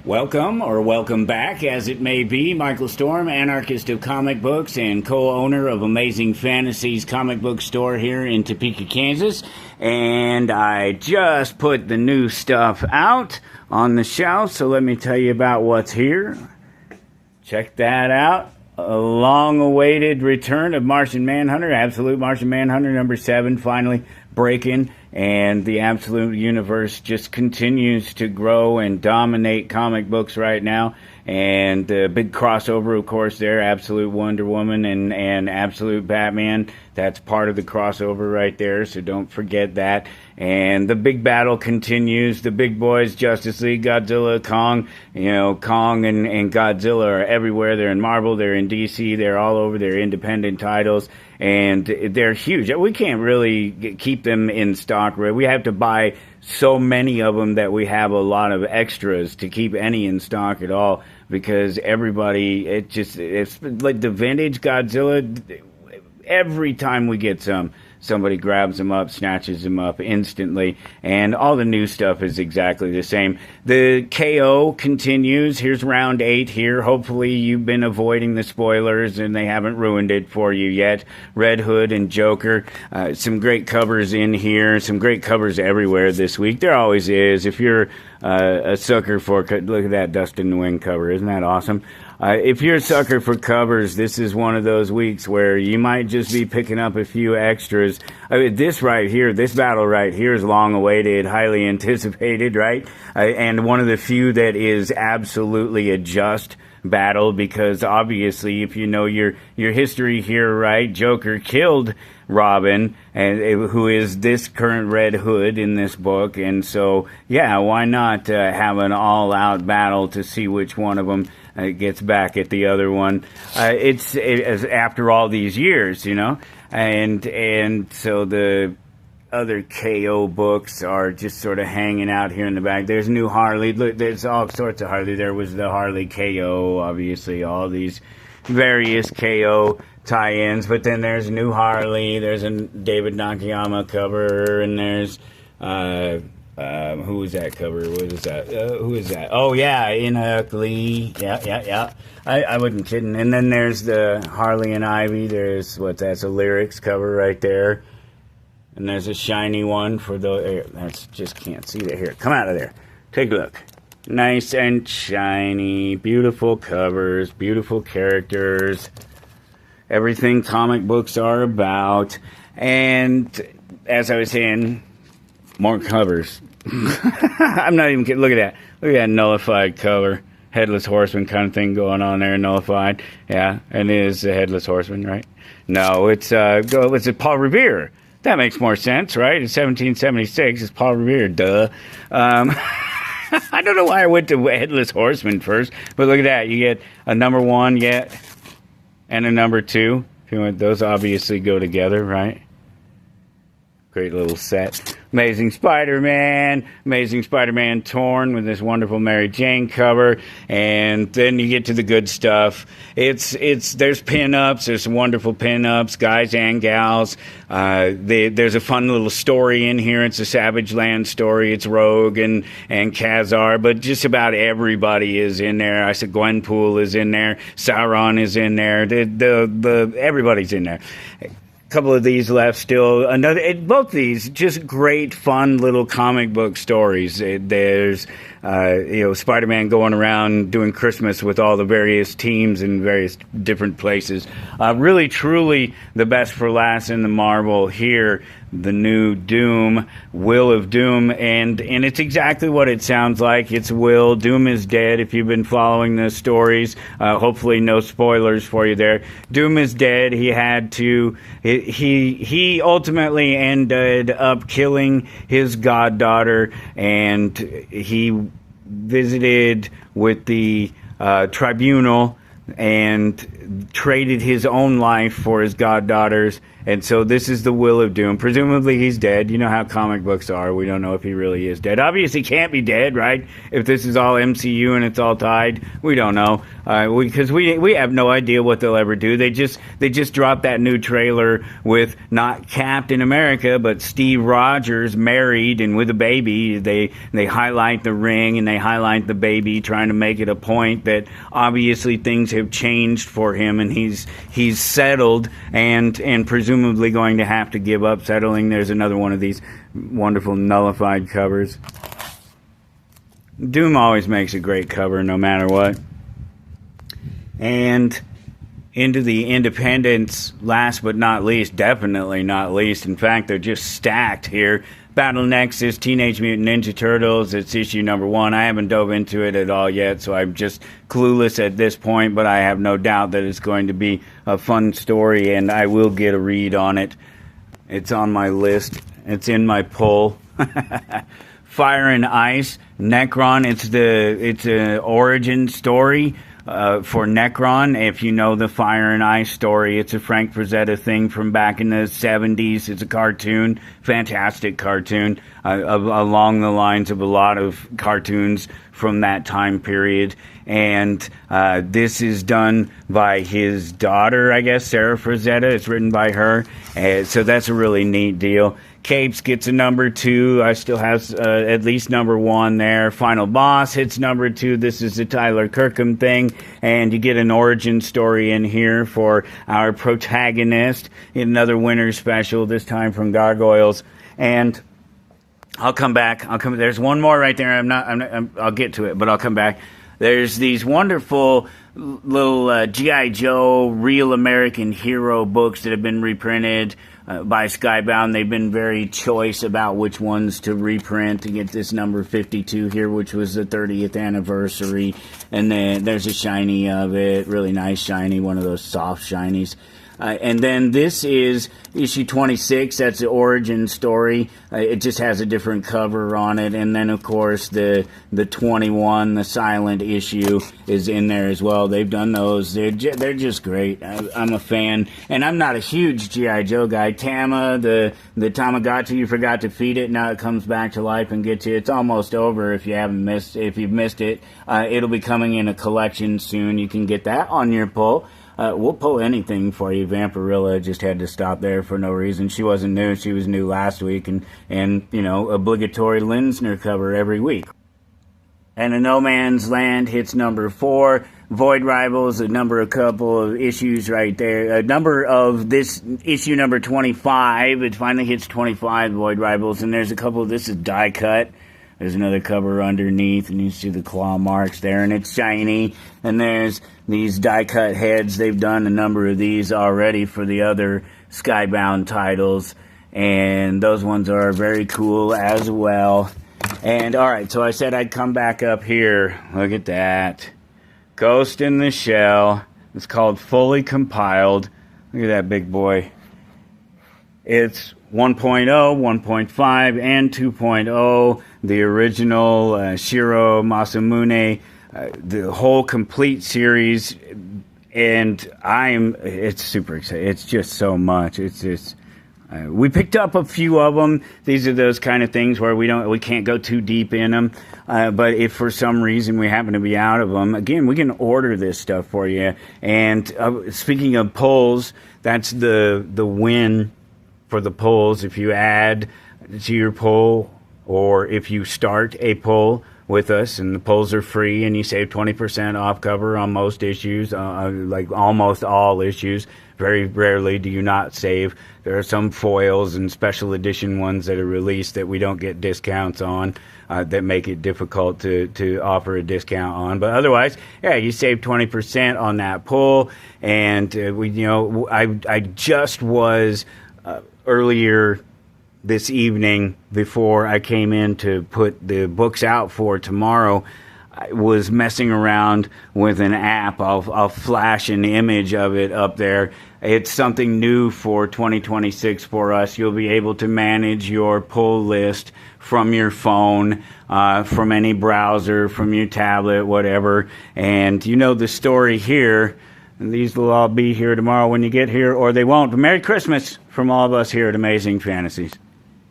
Welcome, or welcome back, as it may be. Michael Storm, anarchist of comic books and co-owner of Amazing Fantasies comic book store here in Topeka, Kansas. And I just put the new stuff out on the shelf, so let me tell you about what's here. Check that out. A long-awaited return of Martian Manhunter, Absolute Martian Manhunter number 7, finally breaking, and the Absolute universe just continues to grow and dominate comic books right now. And the big crossover, of course, there, Absolute Wonder Woman and Absolute Batman. That's part of the crossover right there, so don't forget that. And the big battle continues. The big boys, Justice League, Godzilla, Kong. You know, Kong and Godzilla are everywhere. They're in Marvel, they're in DC, they're all over. They're independent titles, and they're huge. We can't really keep them in stock. We have to buy so many of them that we have a lot of extras to keep any in stock at all, because everybody, it's like the vintage Godzilla. Every time we get somebody grabs them up, snatches them up instantly, and all the new stuff is exactly the same. The KO continues. Here's round 8 here. Hopefully you've been avoiding the spoilers and they haven't ruined it for you yet. Red Hood and Joker. Some great covers in here. Some great covers everywhere this week. There always is. If you're a sucker for... Look at that Dust in the Wind cover. Isn't that awesome? If you're a sucker for covers, this is one of those weeks where you might just be picking up a few extras. I mean, this right here, this battle right here is long awaited, highly anticipated, right? And one of the few that is absolutely a just battle, because obviously, if you know your history here, right, Joker killed Robin, and who is this current Red Hood in this book, and so yeah, why not have an all-out battle to see which one of them gets back at the other one? It's after all these years, you know, and so the other KO books are just sort of hanging out here in the back. There's new Harley. Look, there's all sorts of Harley. There was the Harley KO, obviously, all these various KO tie-ins, but then there's new Harley, there's a David Nakayama cover, and there's who is that cover? What is that? Who is that? Oh yeah, Lee. Yeah. I wasn't kidding. And then there's the Harley and Ivy. There's that's a lyrics cover right there. And there's a shiny one for the... That's just can't see that. Here, come out of there. Take a look. Nice and shiny. Beautiful covers. Beautiful characters. Everything comic books are about. And as I was saying, more covers. I'm not even kidding. Look at that. Look at that nullified cover. Headless Horseman kind of thing going on there, nullified. Yeah, and it is a Headless Horseman, right? No, it's Paul Revere. That makes more sense, right? It's 1776. It's Paul Revere, duh. I don't know why I went to Headless Horseman first, but look at that. You get a number 1 yet, and a number 2. If you want, those obviously go together, right? Great little set. Amazing Spider-Man Torn with this wonderful Mary Jane cover, and then you get to the good stuff. There's pin-ups, there's some wonderful pin-ups, guys and gals. There's a fun little story in here. It's a Savage Land story. It's Rogue and Khazar, but just about everybody is in there. I said Gwenpool is in there, Sauron is in there. Everybody's in there. Couple of these left still. Both these just great, fun little comic book stories. There's Spider-Man going around doing Christmas with all the various teams in various different places. Really, truly the best for last in the Marvel here. The new Doom, Will of Doom, and it's exactly what it sounds like. It's Will. Doom is dead. If you've been following the stories, hopefully no spoilers for you there. Doom is dead. He had to. He ultimately ended up killing his goddaughter, and he visited with the tribunal, and traded his own life for his goddaughter's, and so this is the will of doom. Presumably he's dead. You know how comic books are. We don't know if he really is dead. Obviously can't be dead, right? If this is all MCU and it's all tied, we don't know. Because we have no idea what they'll ever do. They just dropped that new trailer with not Captain America, but Steve Rogers married and with a baby. They highlight the ring and they highlight the baby, trying to make it a point that obviously things have changed for him and he's settled and presumably going to have to give up settling. There's another one of these wonderful nullified covers. Doom always makes a great cover no matter what. And into the independents, last but not least, definitely not least. In fact, they're just stacked here. Battle Nexus, Teenage Mutant Ninja Turtles, it's issue number 1. I haven't dove into it at all yet, so I'm just clueless at this point, but I have no doubt that it's going to be a fun story, and I will get a read on it. It's on my list. It's in my pull. Fire and Ice, Necron, it's an origin story for Necron. If you know the Fire and Ice story, it's a Frank Frazetta thing from back in the 70s. It's a cartoon, fantastic cartoon, along the lines of a lot of cartoons from that time period. And this is done by his daughter, I guess, Sarah Frazetta. It's written by her. So that's a really neat deal. Capes gets a number 2. I still have at least number 1 there. Final Boss hits number 2. This is the Tyler Kirkham thing. And you get an origin story in here for our protagonist in another winter special, this time from Gargoyles. And I'll come back. There's one more right there. I'll get to it, but I'll come back. There's these wonderful little G.I. Joe Real American Hero books that have been reprinted by Skybound. They've been very choice about which ones to reprint to get this number 52 here, which was the 30th anniversary. And then there's a shiny of it, really nice shiny, one of those soft shinies. And then this is issue 26. That's the origin story. It just has a different cover on it. And then, of course, the 21, the silent issue, is in there as well. They've done those. They're just great. I'm a fan. And I'm not a huge G.I. Joe guy. Tama, the Tamagotchi, you forgot to feed it. Now it comes back to life and gets you. It's almost over if you've missed it. It'll be coming in a collection soon. You can get that on your pull. We'll pull anything for you. Vampirilla just had to stop there for no reason. She wasn't new. She was new last week. And you know, obligatory Linsner cover every week. And a No Man's Land hits number 4. Void Rivals, a couple of issues right there. A number of this issue number 25. It finally hits 25, Void Rivals. And there's a couple of, this is die cut. There's another cover underneath, and you see the claw marks there, and it's shiny. And there's these die-cut heads. They've done a number of these already for the other Skybound titles, and those ones are very cool as well. And, alright, so I said I'd come back up here. Look at that. Ghost in the Shell. It's called Fully Compiled. Look at that big boy. It's 1.0, 1.5, and 2.0. The original Shiro Masamune, the whole complete series, and it's super exciting. It's just so much. It's just, we picked up a few of them. These are those kind of things where we can't go too deep in them. But if for some reason we happen to be out of them, again, we can order this stuff for you. And speaking of polls, that's the win for the polls. If you add to your poll, or if you start a poll with us, and the polls are free, and you save 20% off cover on most issues, like almost all issues. Very rarely do you not save. There are some foils and special edition ones that are released that we don't get discounts on, that make it difficult to offer a discount on. But otherwise, yeah, you save 20% on that poll. And I just was earlier this evening, before I came in to put the books out for tomorrow, I was messing around with an app. I'll flash an image of it up there. It's something new for 2026 for us. You'll be able to manage your pull list from your phone, from any browser, from your tablet, whatever. And you know the story here. And these will all be here tomorrow when you get here, or they won't. But Merry Christmas from all of us here at Amazing Fantasies.